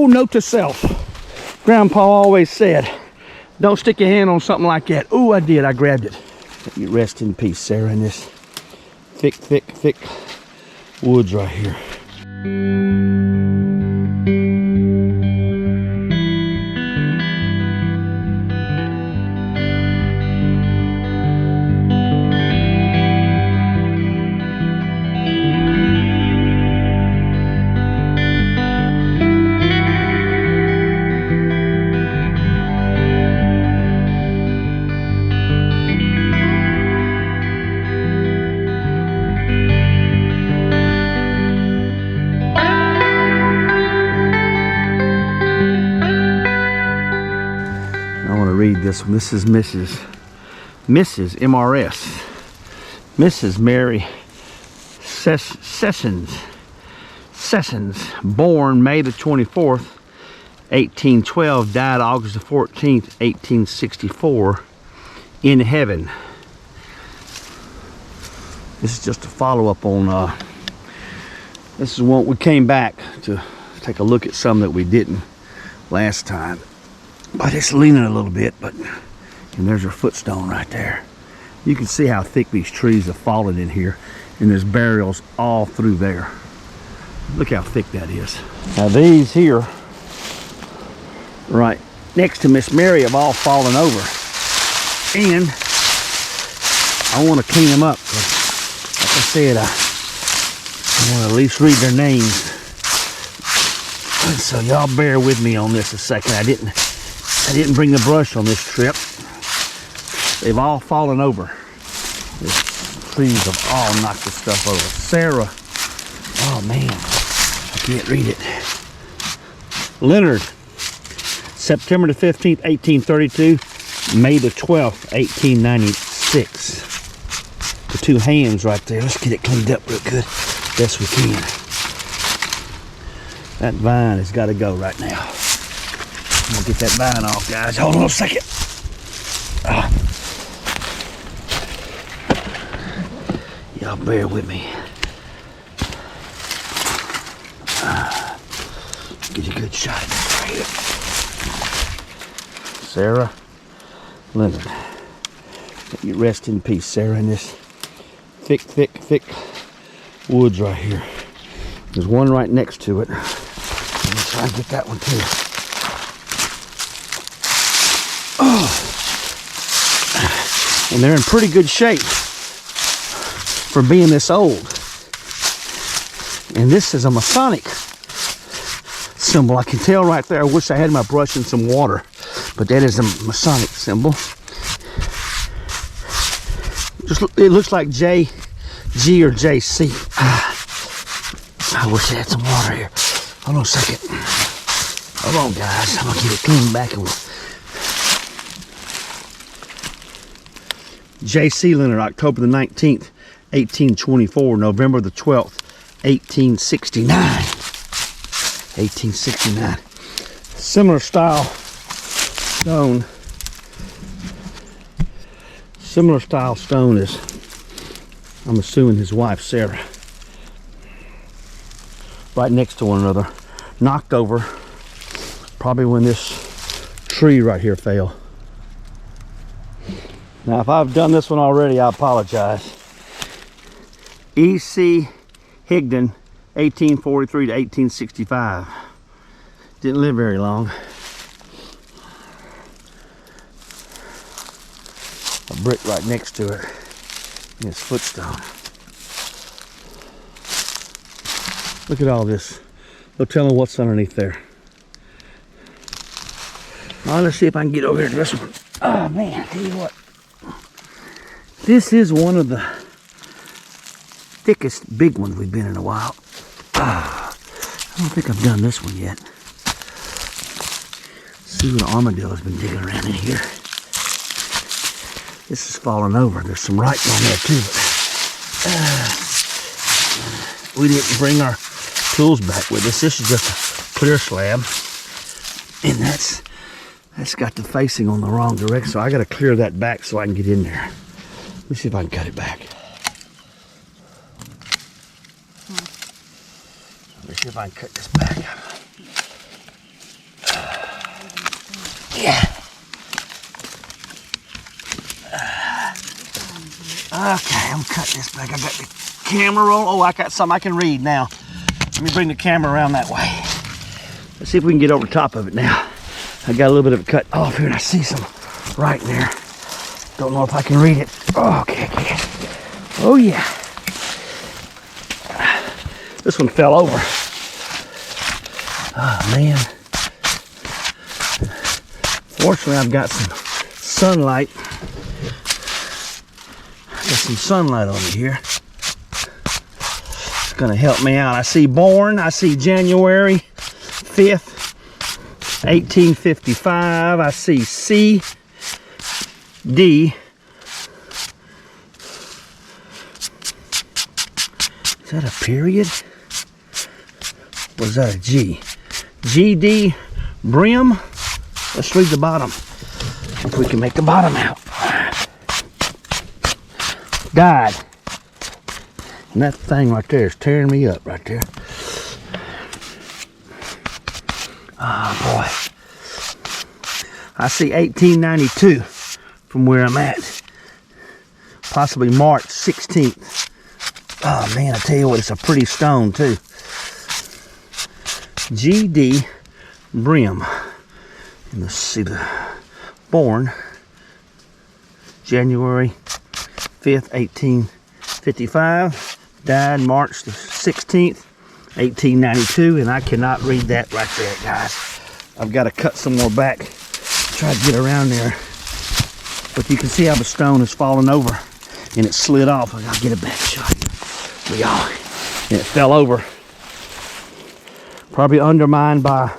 Oh, note to self. Grandpa always said, don't stick your hand on something like that. Oh, I did. I grabbed it. You rest in peace, Sarah, in this thick woods right here. Read this one. This is Mrs. MRS, Mrs. Mary Sessions, born May the 24th, 1812, died August the 14th, 1864, in heaven. This is just a follow-up on, this is one we came back to take a look at some that we didn't last time. But it's leaning a little bit, and there's her footstone right there. You can see how thick these trees have fallen in here, and there's burials all through there. Look how thick that is. Now these here, right next to Miss Mary, have all fallen over. And I want to clean them up, because like I said, I want to at least read their names. So y'all bear with me on this a second. I didn't bring the brush on this trip. They've all fallen over. The trees have all knocked the stuff over. Sarah, oh man, I can't read it. Leonard, September the 15th, 1832, May the 12th, 1896. The two hands right there. Let's get it cleaned up real good. Best we can. That vine has got to go right now. I'm gonna get that vine off, guys. Hold on a second. Y'all bear with me. Get a good shot at this right here. Sarah Leonard. You rest in peace, Sarah, in this thick woods right here. There's one right next to it. Let me try and get that one too. And they're in pretty good shape for being this old. And this is a Masonic symbol. I can tell right there. I wish I had my brush and some water, but that is a Masonic symbol. It looks like J, G, or JC. I wish I had some water here. Hold on a second. Hold on, guys. I'm gonna get it clean back and J.C. Leonard, October the 19th, 1824, November the 12th, 1869. 1869. Similar style stone. Similar style stone is, I'm assuming, his wife, Sarah. Right next to one another. Knocked over, probably when this tree right here fell. Now, if I've done this one already, I apologize. E.C. Higdon, 1843 to 1865. Didn't live very long. A brick right next to it. And his footstone. Look at all this. No telling what's underneath there. All right, let's see if I can get over here to this one. Oh man, I tell you what. This is one of the thickest big ones we've been in a while. I don't think I've done this one yet. See what armadillo's been digging around in here. This is falling over. There's some ripe on there too. We didn't bring our tools back with us. This is just a clear slab, and that's got the facing on the wrong direction. So I got to clear that back so I can get in there. Let me see if I can cut it back. Let me see if I can cut this back. yeah. Okay, I'm cutting this back. I got the camera roll. Oh, I got something I can read now. Let me bring the camera around that way. Let's see if we can get over top of it now. I got a little bit of it cut off here and I see some right there. Don't know if I can read it. Oh, okay. Oh, yeah. This one fell over. Oh, man. Fortunately, I've got some sunlight. Got some sunlight on me here. It's gonna help me out. I see born. I see January 5th, 1855. I see C, D. Is that a period? Or is that a G? GD Brim. Let's read the bottom. If we can make the bottom out. Died. And that thing right there is tearing me up right there. Oh boy. I see 1892 from where I'm at. Possibly March 16th. Oh man, I tell you what, it's a pretty stone too. GD Brim. And let's see the born January 5th, 1855. Died March the 16th, 1892. And I cannot read that right there, guys. I've got to cut some more back. Try to get around there. But you can see how the stone is falling over. And it slid off. I gotta get a back shot. And it fell over. Probably undermined by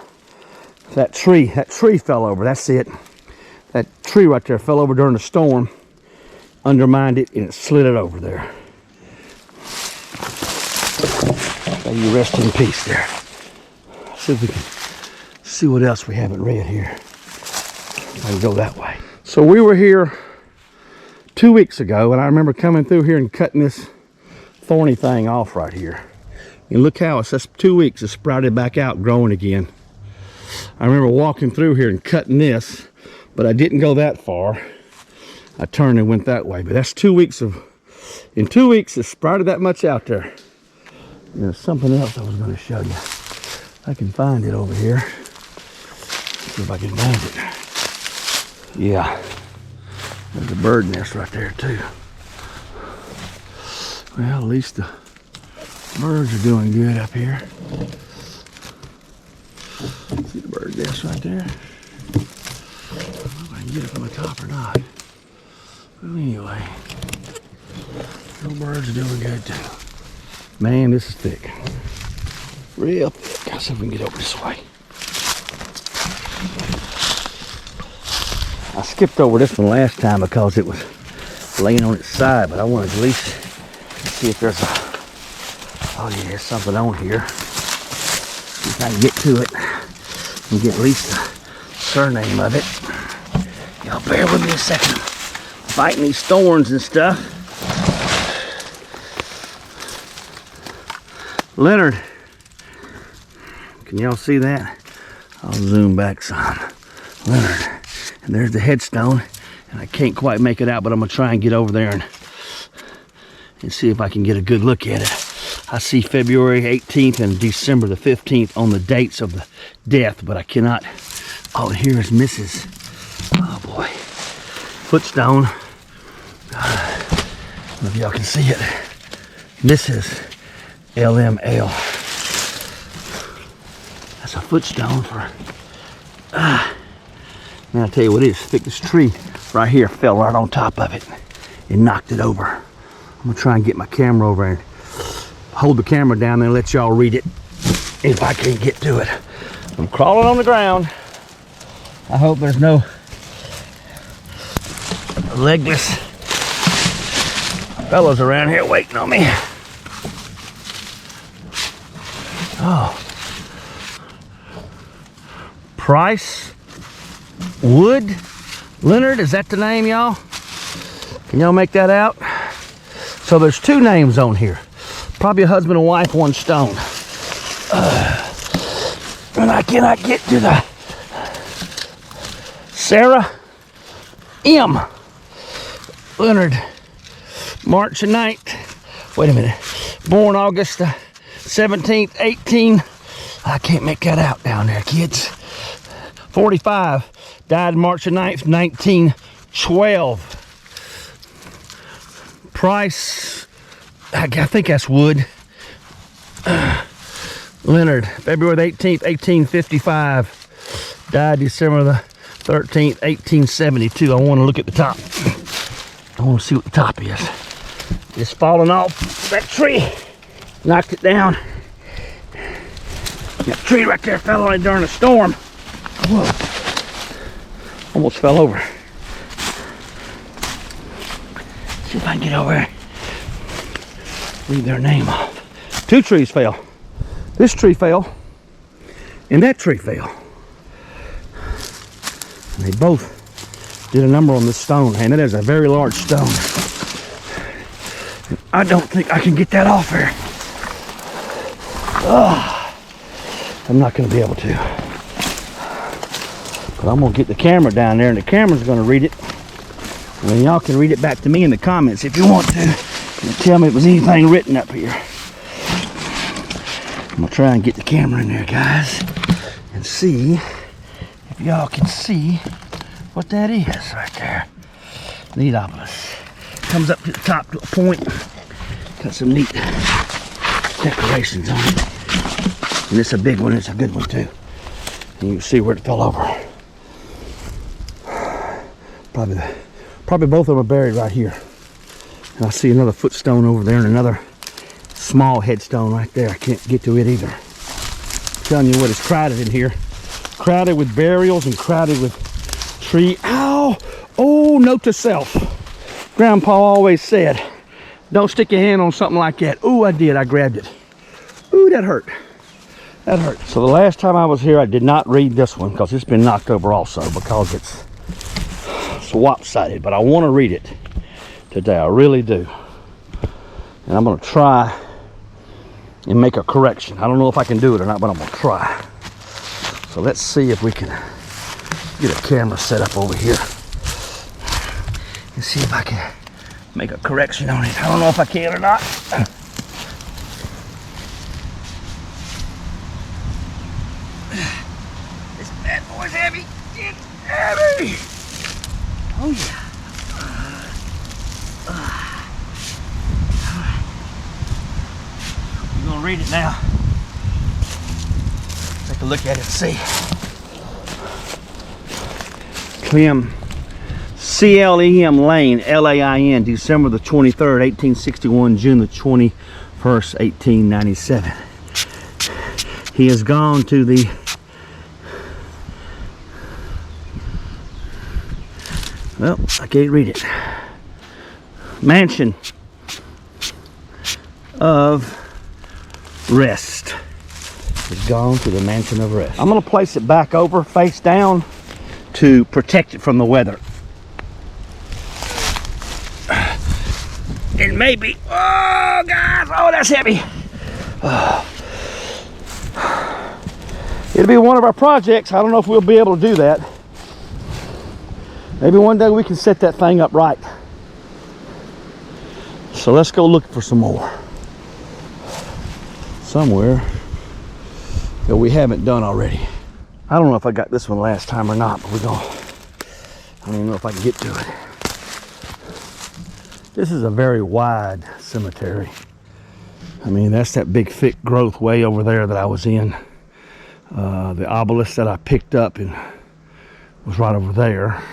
that tree. That tree fell over. That's it. That tree right there fell over during the storm. Undermined it and it slid it over there. So you rest in peace there. See if we can see what else we haven't read here. I can go that way. So we were here 2 weeks ago, and I remember coming through here and cutting this thorny thing off right here. And look how it's just 2 weeks, it's sprouted back out, growing again. I remember walking through here and cutting this, but I didn't go that far. I turned and went that way, but that's 2 weeks of, in 2 weeks it sprouted that much out there. And there's something else I was going to show you. I can find it over here. See if I can find it. Yeah, there's a bird nest right there too. Well, at least the birds are doing good up here. See the bird nest right there? I don't know if I can get it from the top or not. But anyway, the birds are doing good too. Man, this is thick. Real thick. I'll see if we can get over this way. I skipped over this one last time because it was laying on its side, but I wanted to at least see if there's a, oh yeah, there's something on here. See if I can get to it and get at least the surname of it. Y'all bear with me a second. I'm fighting these thorns and stuff. Leonard. Can y'all see that? I'll zoom back some. Leonard. And there's the headstone. And I can't quite make it out, but I'm going to try and get over there and see if I can get a good look at it. I see February 18th and December the 15th on the dates of the death, but I cannot. Oh, here is Mrs. Oh boy. Footstone. I don't know if y'all can see it. Mrs. LML. That's a footstone for. Man, I tell you what it is thick. This tree right here fell right on top of it and knocked it over. I'm gonna try and get my camera over and hold the camera down and let y'all read it if I can't get to it. I'm crawling on the ground. I hope there's no legless fellows around here waiting on me. Oh. Price Wood Leonard, is that the name, y'all? Can y'all make that out? So there's two names on here. Probably a husband and wife, one stone. And I cannot get to the Sarah M. Leonard, March the 9th. Wait a minute. Born August 17th, 18. I can't make that out down there, kids. 45. Died March the 9th, 1912. Price, I think that's wood. Leonard, February the 18th, 1855. Died December the 13th, 1872. I want to look at the top. I want to see what the top is. It's falling off that tree. Knocked it down. That tree right there fell on it during a storm. Whoa. Almost fell over. See if I can get over there. Leave their name off. 2 trees fell. This tree fell, and that tree fell. And they both did a number on this stone, and it is a very large stone. And I don't think I can get that off here. I'm not going to be able to. But I'm going to get the camera down there, and the camera's going to read it. And then y'all can read it back to me in the comments if you want to. And tell me if there's anything written up here. I'm going to try and get the camera in there, guys, and see if y'all can see what that is right there. Neat obelisk. Comes up to the top to a point. Got some neat decorations on it. And it's a big one, it's a good one too. And you can see where it fell over. Probably both of them are buried right here. And I see another footstone over there and another small headstone right there. I can't get to it either. I'm telling you what, it's crowded in here. Crowded with burials and crowded with tree. Ow! Oh, note to self. Grandpa always said, don't stick your hand on something like that. Ooh, I did. I grabbed it. Ooh, that hurt. That hurt. So the last time I was here, I did not read this one because it's been knocked over also because it's swap-sided. But I want to read it today. I really do. And I'm going to try and make a correction. I don't know if I can do it or not, but I'm going to try. So let's see if we can get a camera set up over here and see if I can make a correction on it. I don't know if I can or not. This bad boy's heavy. It's heavy. Oh yeah. We're gonna read it now. Take a look at it and see. Clem, C-L-E-M Lane, L-A-I-N, December the 23rd, 1861, June the 21st, 1897. He has gone to the well, I can't read it. Mansion of Rest. He's gone to the Mansion of Rest. I'm going to place it back over, face down, to protect it from the weather. And maybe, oh guys, oh that's heavy. It'll be one of our projects. I don't know if we'll be able to do that. Maybe one day we can set that thing up right. So let's go look for some more. Somewhere that we haven't done already. I don't know if I got this one last time or not, but I don't even know if I can get to it. This is a very wide cemetery. I mean, that's that big thick growth way over there that I was in. The obelisk that I picked up and was right over there.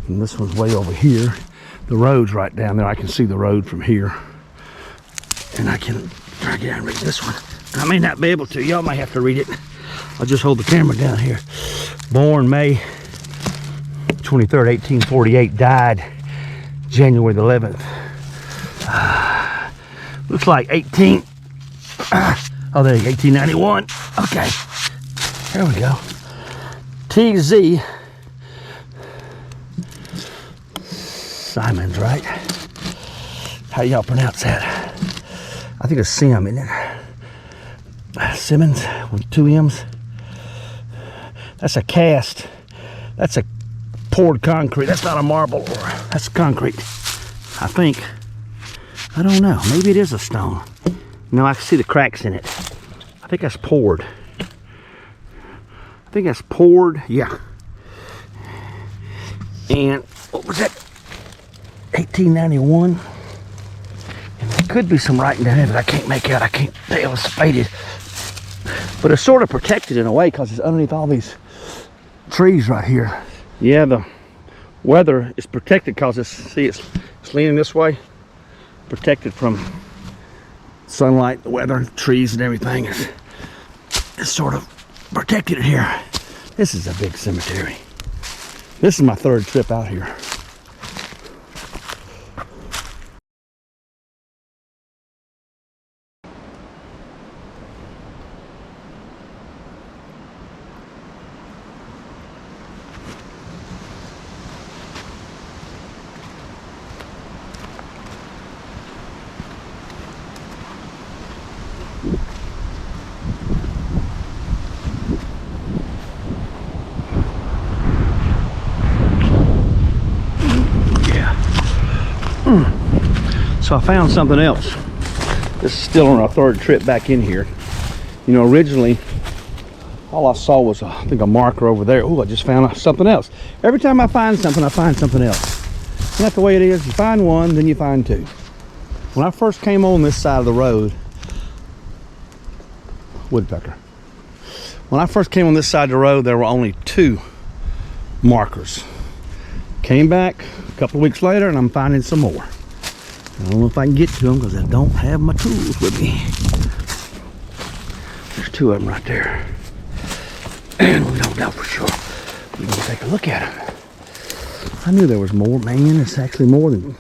And this one's way over here. The road's right down there. I can see the road from here. And I can try to get out and read this one. I may not be able to. Y'all might have to read it. I'll just hold the camera down here. Born May 23rd, 1848. Died January the 11th. Looks like 1891. Okay. There we go. TZ Simons, right? How y'all pronounce that? I think it's Sim, isn't it? Simmons with 2 M's. That's a cast. That's a poured concrete. That's not a marble. That's concrete, I think. I don't know. Maybe it is a stone. No, I can see the cracks in it. I think that's poured. I think that's poured. Yeah. And what was that? 1891. And there could be some writing down there that I can't make out. I can't tell. It's faded. But it's sort of protected in a way because it's underneath all these trees right here. Yeah, the weather is protected because it's leaning this way. Protected from sunlight, the weather, trees and everything. It's sort of protected here. This is a big cemetery. This is my third trip out here. So I found something else. This is still on our third trip back in here. You know, originally, all I saw was, I think, a marker over there. Oh, I just found something else. Every time I find something else. Isn't that the way it is? You find one, then you find two. When I first came on this side of the road, woodpecker. When I first came on this side of the road, there were only two markers. Came back a couple of weeks later, and I'm finding some more. I don't know if I can get to them because I don't have my tools with me. There's two of them right there. And we don't know for sure. We're going to take a look at them. I knew there was more. Man, it's actually more than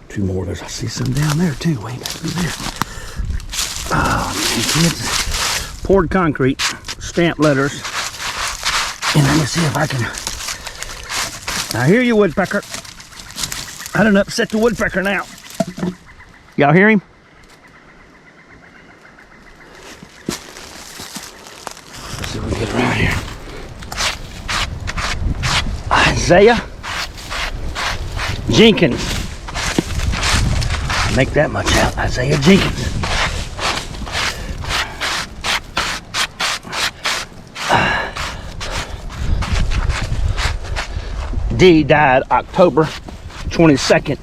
two more. I see some down there too. Way back through there. Oh, man, kids. Poured concrete, stamped letters. And let me see if I can. I hear you, woodpecker. I done upset the woodpecker now. Y'all hear him? Let's see if we can get around here. Isaiah Jenkins. Make that much out. Isaiah Jenkins. D died October 22nd.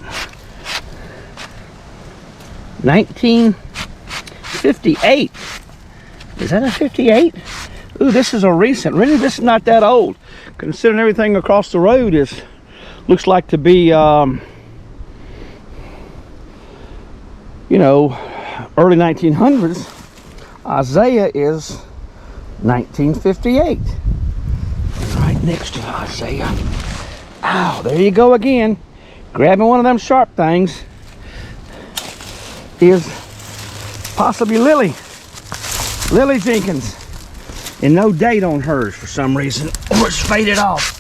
1958. Is that a 58? Ooh, this is a recent. Really, this is not that old. Considering everything across the road looks like to be, you know, early 1900s. Isaiah is 1958. And right next to Isaiah. Ow, there you go again. Grabbing one of them sharp things. Is possibly Lily Jenkins, and no date on hers for some reason, or it's faded off.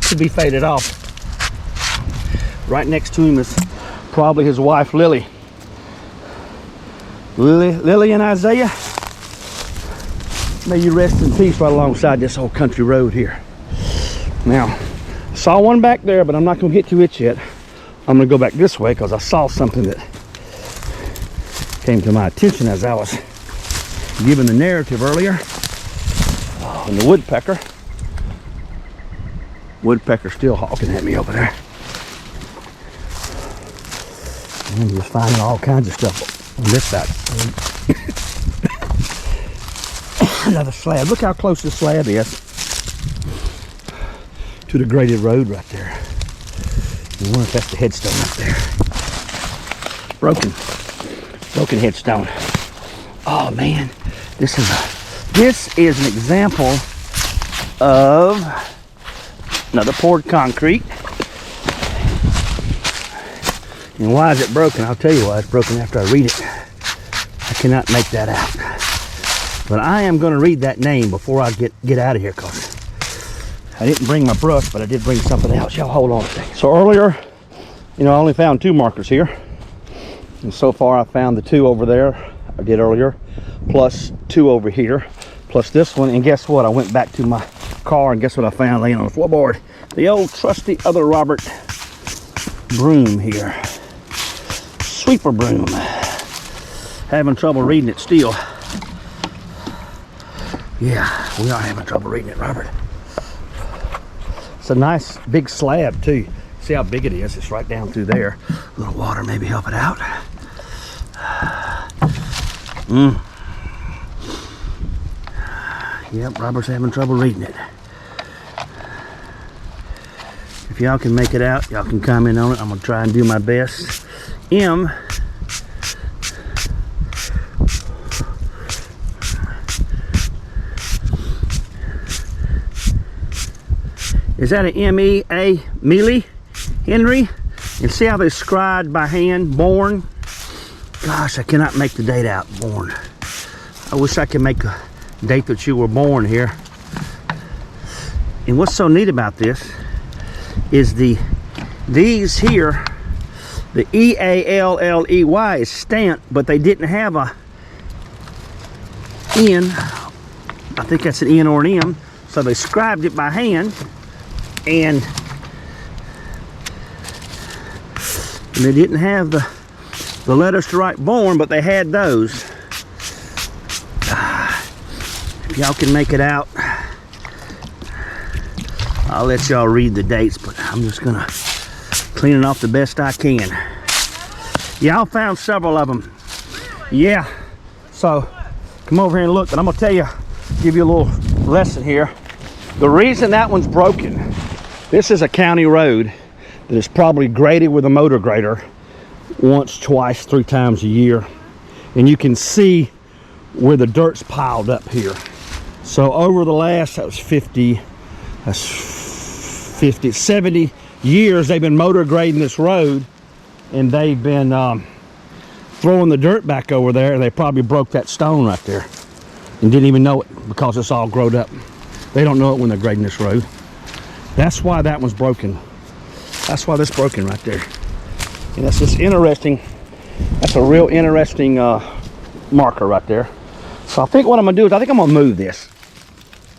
Could be faded off. Right next to him is probably his wife Lily and Isaiah. May you rest in peace right alongside this old country road here. Now, I saw one back there, but I'm not going to get to it yet. I'm going to go back this way because I saw something that came to my attention as I was giving the narrative earlier. Oh, and the woodpecker's still hawking at me over there. And I'm just finding all kinds of stuff on this side. Another slab. Look how close this slab is to the graded road right there. I wonder if that's the headstone up there. Broken headstone. Oh man, this is an example of another poured concrete. And why is it broken? I'll tell you why it's broken after I read it. I cannot make that out. But I am going to read that name before I get out of here, because I didn't bring my brush, but I did bring something else. Y'all hold on a second. So earlier, you know, I only found two markers here. And so far I found the two over there I did earlier, plus two over here, plus this one. And guess what? I went back to my car, and guess what I found laying on the floorboard? The old trusty other Robert broom here. Sweeper broom. Having trouble reading it still. Yeah, we are having trouble reading it, Robert. It's a nice big slab too. See how big it is? It's right down through there. A little water maybe help it out. Yep, Robert's having trouble reading it. If y'all can make it out, y'all can comment on it. I'm gonna try and do my best. M. Is that an M-E-A, Mealy, Henry? And see how they scribed by hand, born? Gosh, I cannot make the date out, born. I wish I could make a date that you were born here. And what's so neat about this is these here, the E-A-L-L-E-Y is stamped, but they didn't have a N. I think that's an N or an M. So they scribed it by hand. And they didn't have the letters to write born, but they had those. If y'all can make it out, I'll let y'all read the dates, but I'm just gonna clean it off the best I can. Yeah, I found several of them. Yeah, so come over here and look, but I'm gonna tell you, give you a little lesson here. The reason that one's broken, this is a county road that is probably graded with a motor grader once, twice, 3 times a year. And you can see where the dirt's piled up here. So over the last, that was 70 years, they've been motor grading this road, and they've been throwing the dirt back over there, and they probably broke that stone right there and didn't even know it because it's all growed up. They don't know it when they're grading this road. That's why that one's broken. That's why this broken right there. And that's just interesting. That's a real interesting marker right there. So I think what I'm gonna do is I think I'm gonna move this.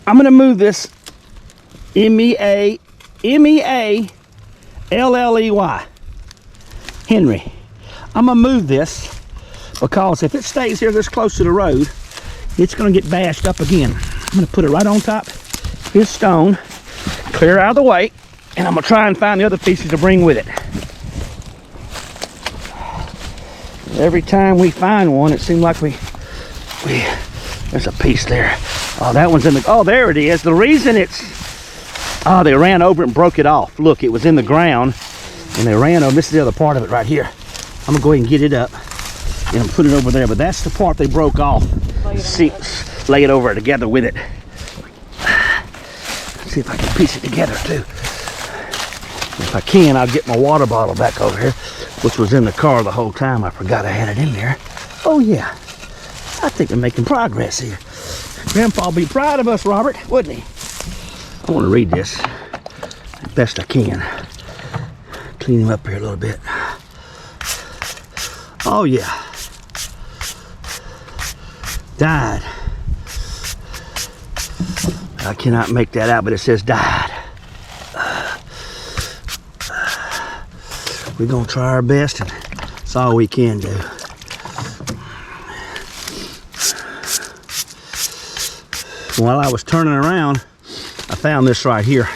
I'm gonna move this M-E-A-L-L-E-Y. Henry. I'm gonna move this because if it stays here this close to the road, it's gonna get bashed up again. I'm gonna put it right on top of this stone, clear out of the way, and I'm gonna try and find the other pieces to bring with it. Every time we find one, it seems like there's a piece there. Oh, that one's in the, oh, there it is. The reason it's, oh, they ran over it and broke it off. Look, it was in the ground, and they ran over, this is the other part of it right here. I'm gonna go ahead and get it up, and put it over there, but that's the part they broke off. See, lay it over together with it. See if I can piece it together too. If I can, I'll get my water bottle back over here, which was in the car the whole time. I forgot I had it in there. Oh yeah, I think we're making progress here. Grandpa will be proud of us, Robert, wouldn't he? I want to read this as best I can. Clean him up here a little bit. Oh yeah. Died. I cannot make that out, but it says died. We're gonna try our best, and that's all we can do. While I was turning around, I found this right here,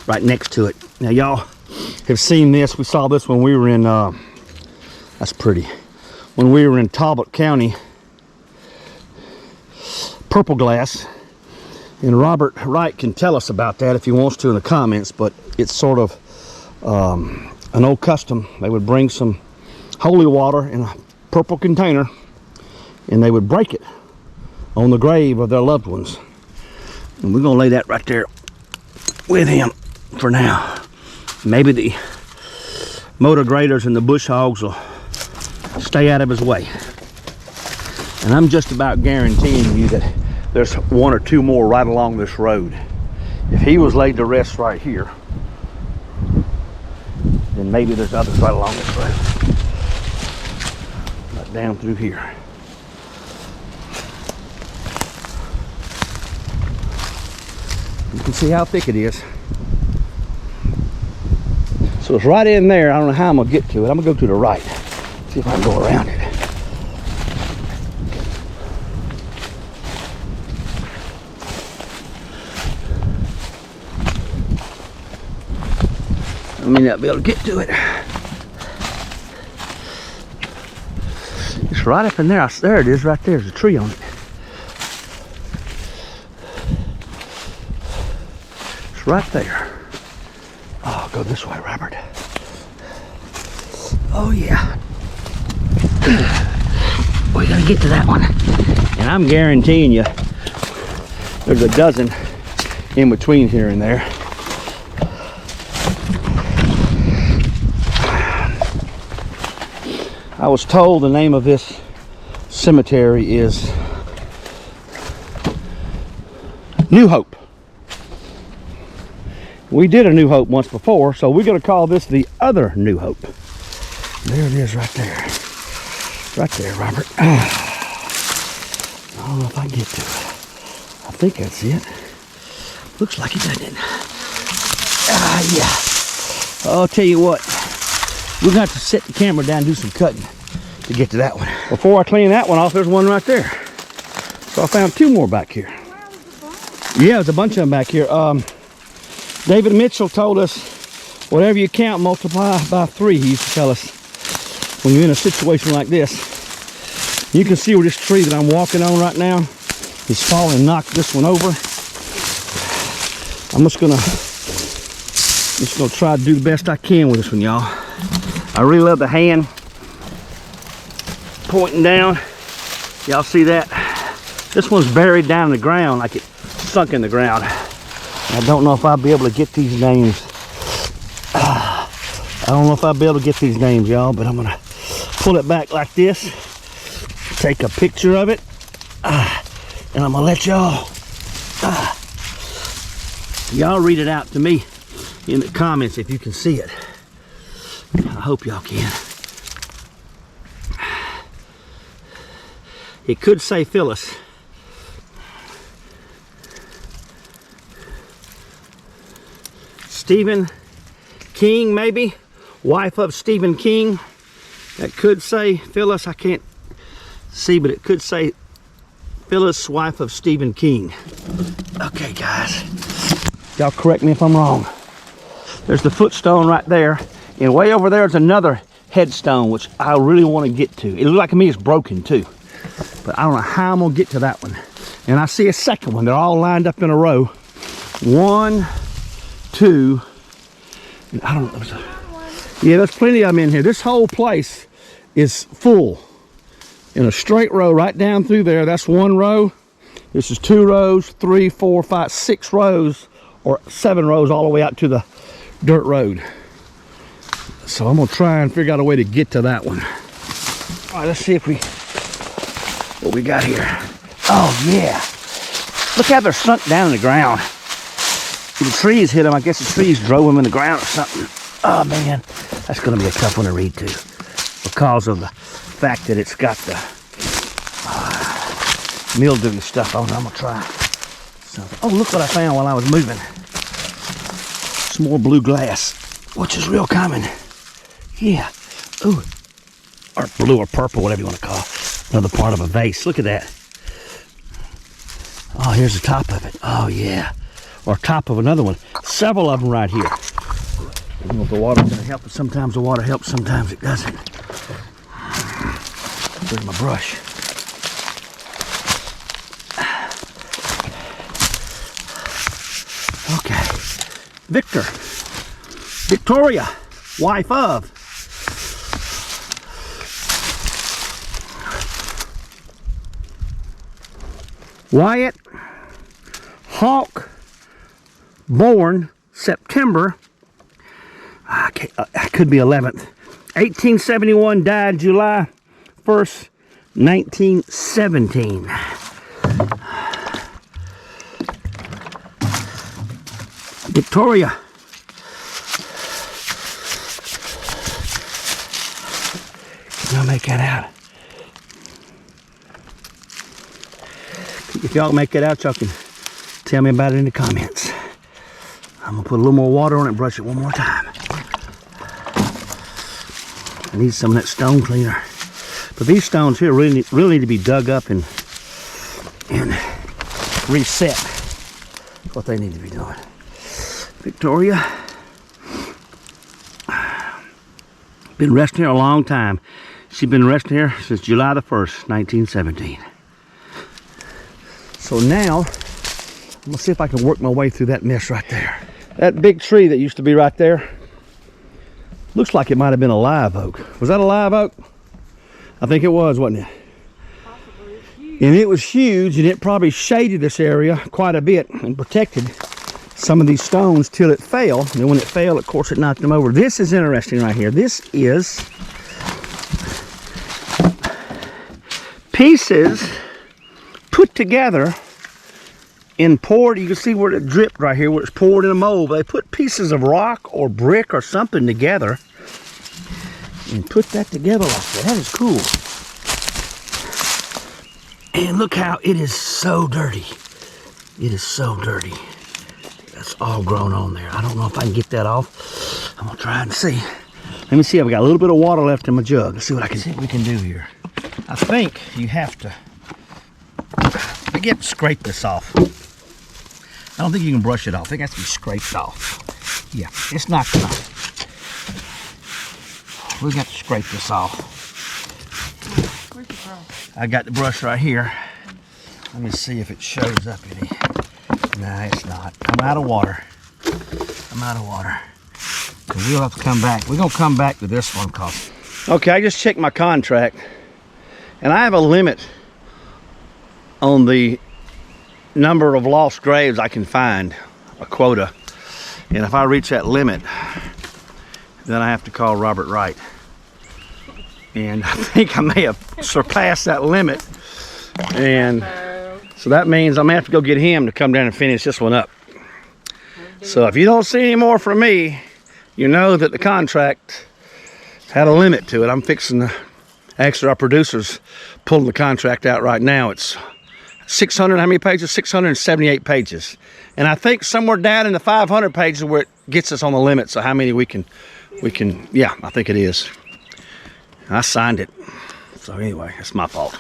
right next to it. Now y'all have seen this. We saw this when we were in, that's pretty. When we were in Talbot County, Purple Glass. And Robert Wright can tell us about that if he wants to in the comments, but it's sort of an old custom. They would bring some holy water in a purple container, and they would break it on the grave of their loved ones. And we're gonna lay that right there with him for now. Maybe the motor graders and the bush hogs will stay out of his way. And I'm just about guaranteeing you that there's 1 or 2 more right along this road. If he was laid to rest right here, then maybe there's others right along this road. Right down through here. You can see how thick it is. So it's right in there. I don't know how I'm gonna get to it. I'm gonna go to the right. See if I can go around it. I may not be able to get to it. It's right up in there. There it is, right there. There's a tree on it. It's right there. Oh, go this way, Robert. Oh, yeah. We gotta get to that one. And I'm guaranteeing you, there's a dozen in between here and there. I was told the name of this cemetery is New Hope. We did a New Hope once before, so we're going to call this the other New Hope. There it is right there. Right there, Robert. I don't know if I can get to it. I think that's it. Looks like it, doesn't it? Yeah. I'll tell you what. We're going to have to set the camera down and do some cutting to get to that one. Before I clean that one off, there's one right there. So I found two more back here. Yeah, there's a bunch of them back here. David Mitchell told us, whatever you count, multiply by 3. He used to tell us, when you're in a situation like this. You can see where this tree that I'm walking on right now is falling and knocked this one over. I'm just gonna try to do the best I can with this one, y'all. I really love the hand pointing down. Y'all see that? This one's buried down in the ground, like it sunk in the ground. I don't know if I'll be able to get these names. I don't know if I'll be able to get these names, y'all, but I'm gonna pull it back like this, take a picture of it, and I'm gonna let y'all read it out to me in the comments if you can see it. I hope y'all can. It could say Phyllis. Stephen King, maybe? Wife of Stephen King. That could say Phyllis. I can't see, but it could say Phyllis, wife of Stephen King. Okay, guys. Y'all correct me if I'm wrong. There's the footstone right there. And way over there is another headstone, which I really want to get to. It looks like to me it's broken too. But I don't know how I'm going to get to that one. And I see a second one. They're all lined up in a row. 1, 2, and I don't know. Yeah, there's plenty of them in here. This whole place is full. In a straight row right down through there. That's 1 row. This is 2 rows, 3, 4, 5, 6 rows, or 7 rows all the way out to the dirt road. So I'm gonna try and figure out a way to get to that one. All right, let's see if what we got here. Oh yeah, look how they're sunk down in the ground. The trees hit them. I guess the trees drove them in the ground or something. Oh man, that's gonna be a tough one to read too, because of the fact that it's got the mildew and stuff on it. I'm gonna try something. Oh, look what I found while I was moving. Some more blue glass, which is real common. Yeah. Ooh. Or blue or purple, whatever you want to call it. Another part of a vase. Look at that. Oh, here's the top of it. Oh, yeah. Or top of another one. Several of them right here. I don't know if the water's going to help, but sometimes the water helps, sometimes it doesn't. Where's my brush? Okay. Victoria, wife of. Wyatt Hawk, born September, I could be 11th, 1871, died July 1st, 1917. Victoria. Can y'all make that out? If y'all make it out, y'all can tell me about it in the comments. I'm gonna put a little more water on it and brush it one more time. I need some of that stone cleaner. But these stones here really need to be dug up and reset. That's what they need to be doing. Victoria. Been resting here a long time. She's been resting here since July the 1st, 1917. So now, I'm gonna see if I can work my way through that mess right there. That big tree that used to be right there, looks like it might have been a live oak. Was that a live oak? I think it was, wasn't it? Possibly. And it was huge, and it probably shaded this area quite a bit and protected some of these stones till it fell. And when it fell, of course, it knocked them over. This is interesting right here. This is pieces put together and poured. You can see where it dripped right here, where it's poured in a mold. They put pieces of rock or brick or something together and put that together like that. That is cool. And look how it is so dirty. It is so dirty. That's all grown on there. I don't know if I can get that off. I'm gonna try and see. Let me see. I've got a little bit of water left in my jug. Let's see what I can see we can do here. I think you have to scrape this off. I don't think you can brush it off. I think it has to be scraped off. Yeah, it's not gonna. We got to scrape this off. Where's the brush? I got the brush right here. Let me see if it shows up any. Nah, it's not. I'm out of water. I'm out of water. So we'll have to come back. We're gonna come back to this one cause. Okay, I just checked my contract, and I have a limit on the number of lost graves I can find, a quota. And if I reach that limit, then I have to call Robert Wright. And I think I may have surpassed that limit. And so that means I'm gonna have to go get him to come down and finish this one up. So if you don't see any more from me, you know that the contract had a limit to it. I'm fixing to, actually our producer's pulling the contract out right now. It's 600, how many pages? 678 pages. And I think somewhere down in the 500 pages where it gets us on the limit. So how many we can, yeah, I think it is. I signed it. So anyway, that's my fault.